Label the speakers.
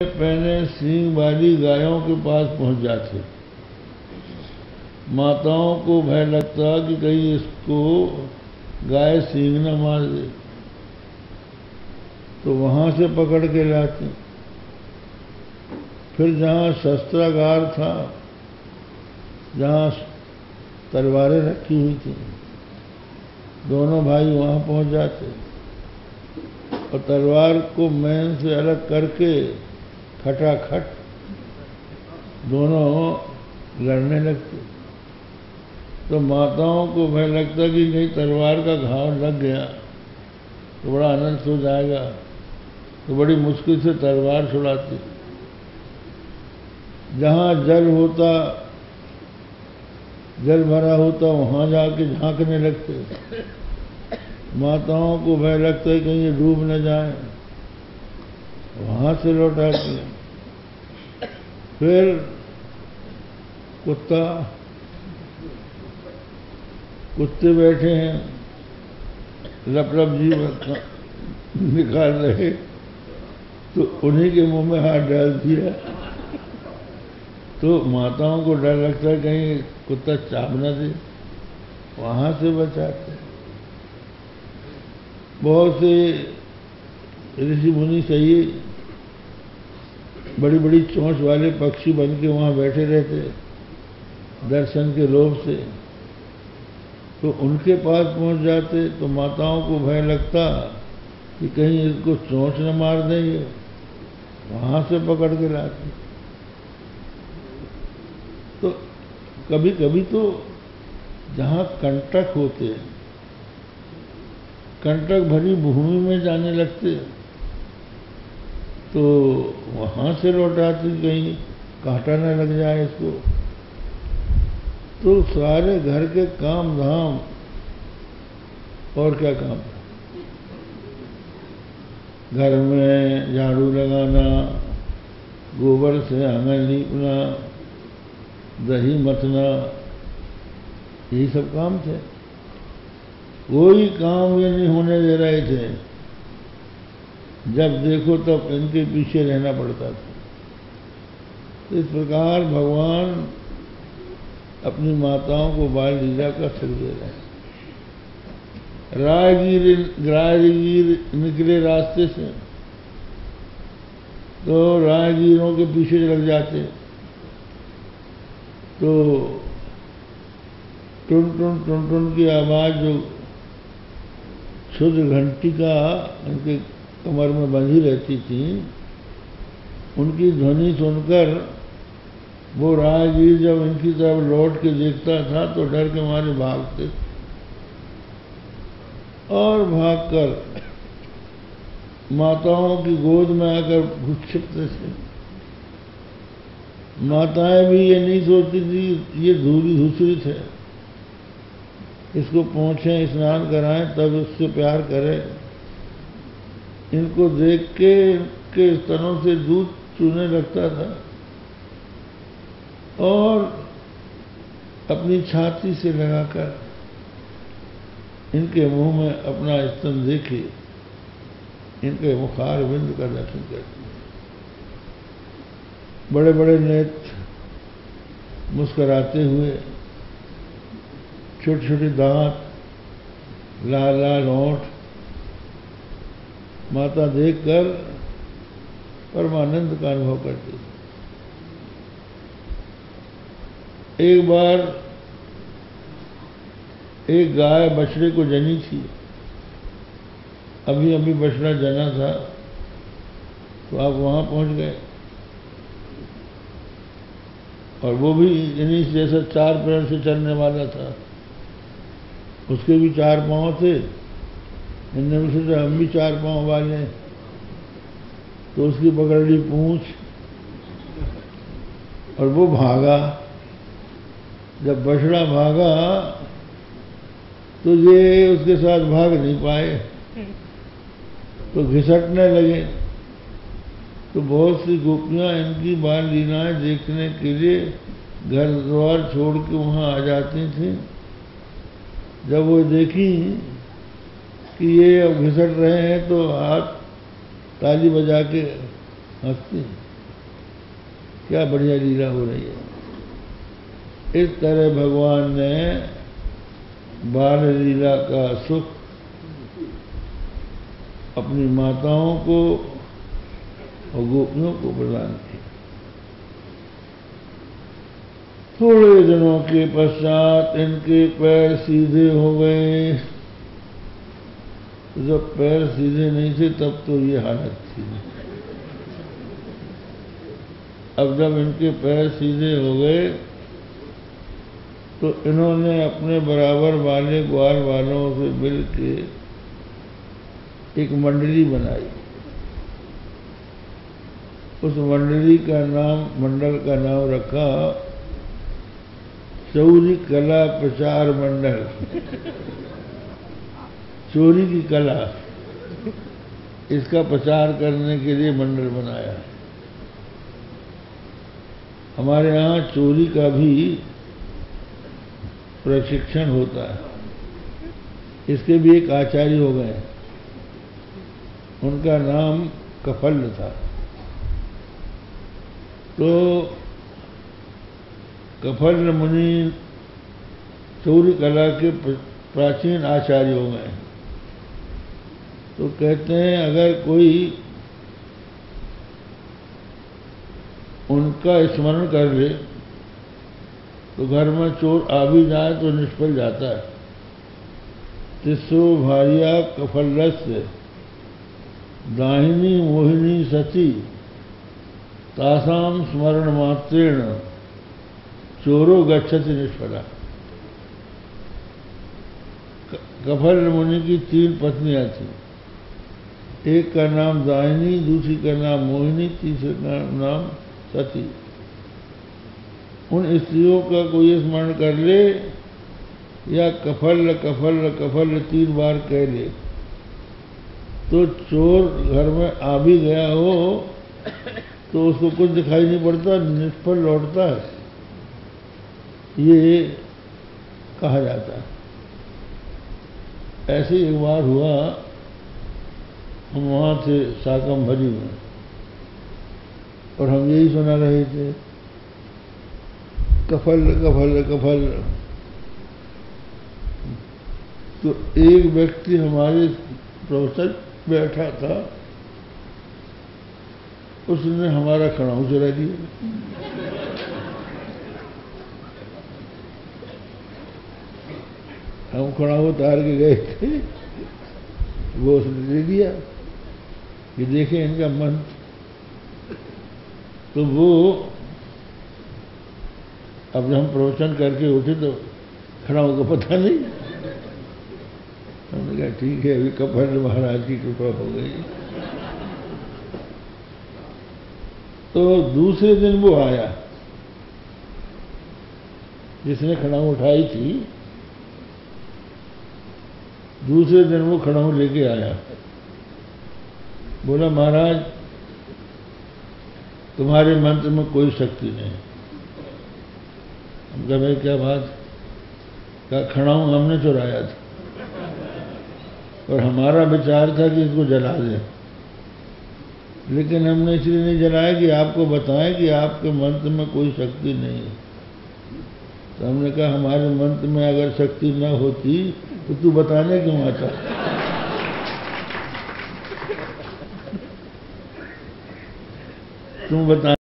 Speaker 1: पहने सींग वाली गायों के पास पहुंच जाते। माताओं को भय लगता कि कहीं इसको गाय सींग न मार दे, तो वहां से पकड़ के लाते। फिर जहां शस्त्रागार था, जहां तलवारें रखी हुई थी, दोनों भाई वहां पहुंच जाते और तलवार को मैन से अलग करके खटाखट दोनों लड़ने लगते। तो माताओं को भय लगता कि कहीं तलवार का घाव लग गया तो बड़ा अनर्थ हो जाएगा, तो बड़ी मुश्किल से तलवार छुड़ाती। जहां जल भरा होता वहां जाके झांकने लगते। माताओं को भय लगता है कहीं ये डूब न जाए, वहां से लौटाती। फिर कुत्ते बैठे हैं, लपलप जीव निकाल रहे, तो उन्हीं के मुंह में हाथ डाल दिया। तो माताओं को डर लगता है कहीं कुत्ता चाप न दे, वहां से बचाते। बहुत से ऋषि मुनि सही बड़ी बड़ी चोंच वाले पक्षी बन के वहां बैठे रहते दर्शन के लोभ से, तो उनके पास पहुंच जाते। तो माताओं को भय लगता कि कहीं इसको चोंच न मार देंगे, वहां से पकड़ के लाते। तो कभी कभी तो जहां कंटक होते, कंटक भरी भूमि में जाने लगते, तो वहां से लौटाते कहीं कांटा न लग जाए इसको। तो सारे घर के काम धाम, और क्या काम, घर में झाड़ू लगाना, गोबर से आंगन लीपना, दही मथना, यही सब काम थे। कोई काम ये नहीं होने दे रहे थे। जब देखो तब इनके पीछे रहना पड़ता था। तो इस प्रकार भगवान अपनी माताओं को बाल लीला का सुख दे रहे हैं। राहगीर निकले रास्ते से, तो राहगीरों के पीछे लग जाते। तो टुन टुन टुन टुन की आवाज जो शुद्ध घंटी का उनके कमर में बंधी रहती थी, उनकी ध्वनि सुनकर वो राहगीर जब इनकी तरफ लौट के देखता था तो डर के मारे भागते और भागकर माताओं की गोद में आकर घुस छिपते थे। माताएं भी ये नहीं सोचती थी ये धूली धूसरित है, इसको पोंछें, स्नान कराएं, तब उससे प्यार करें। इनको देख के स्तनों से दूध चूने लगता था और अपनी छाती से लगाकर इनके मुंह में अपना स्तन देखे इनके मुखार बिंद का दर्शन करते। बड़े बड़े नेत्र मुस्कुराते हुए, छोटे छोटे दांत, लाल लाल होंठ, माता देखकर परमानंद का अनुभव करती। एक बार एक गाय बछड़े को जनी थी, अभी अभी बछड़ा जना था, तो आप वहां पहुंच गए और वो भी जिनिस जैसा 4 पैर से चलने वाला था, उसके भी 4 पांव थे। इनने भी सोचा हम भी 4 पांव वाले हैं, तो उसकी पकड़ ली पूंछ और वो भागा। जब बछड़ा भागा तो ये उसके साथ भाग नहीं पाए, तो घिसटने लगे। तो बहुत सी गोपियां इनकी बाल लीलाएं देखने के लिए घर द्वार छोड़ के वहां आ जाती थी। जब वो देखी कि ये अब घिसट रहे हैं तो हाथ ताली बजा के हंसती। क्या बढ़िया लीला हो रही है। इस तरह भगवान ने बाल लीला का सुख अपनी माताओं को और गोपियों को प्रदान किया। थोड़े दिनों के पश्चात इनके पैर सीधे हो गए। जब पैर सीधे नहीं थे तब तो ये हालत थी। अब जब इनके पैर सीधे हो गए तो इन्होंने अपने बराबर वाले ग्वाल वालों से मिल के एक मंडली बनाई। उस मंडली का नाम, मंडल का नाम रखा चौरी कला प्रचार मंडल। चोरी की कला, इसका प्रचार करने के लिए मंडल बनाया। हमारे यहाँ चोरी का भी प्रशिक्षण होता है। इसके भी एक आचार्य हो गए, उनका नाम कफल था। तो कफल मुनि चोरी कला के प्राचीन आचार्य हो गए। तो कहते हैं अगर कोई उनका स्मरण कर ले तो घर में चोर आ भी जाए तो निष्फल जाता है। तिस्रो भार्या कफलस्य दाहिनी मोहिनी सती तासाम स्मरण मात्रेण चोरो गच्छति निष्फला। कफल मुनि की 3 पत्नियां थी। एक का नाम दाहिनी, दूसरी का नाम मोहिनी, तीसरे का नाम सती। उन स्त्रियों का कोई स्मरण कर ले या कफल कफल कफल 3 बार कह ले तो चोर घर में आ भी गया हो तो उसको कुछ दिखाई नहीं पड़ता, निष्फल लौटता है, ये कहा जाता है। ऐसे एक बार हुआ, हम वहाँ थे साकम्भरी में और हम यही सुना रहे थे कफल कफल कफल। तो एक व्यक्ति हमारे प्रवचन बैठा था, उसने हमारा खड़ाऊ चुरा दिया। हम खड़ाऊ उतार के गए थे, वो उसने दे दिया कि देखें इनका मन। तो वो अब जब हम प्रवचन करके उठे तो खड़ाऊ को पता नहीं। हमने कहा ठीक है, अभी कफल महाराज की कृपा हो गई। तो दूसरे दिन वो आया जिसने खड़ाऊ उठाई थी। दूसरे दिन वो खड़ाऊ लेके आया, बोला महाराज तुम्हारे मंत्र में कोई शक्ति नहीं। हम कहा भाई क्या बात? कहा खड़ाऊ हमने चुराया था और हमारा विचार था कि इसको जला दें, लेकिन हमने इसलिए नहीं जलाया कि आपको बताएं कि आपके मंत्र में कोई शक्ति नहीं है। तो हमने कहा हमारे मंत्र में अगर शक्ति न होती तो तू बताने क्यों आता? तुम बता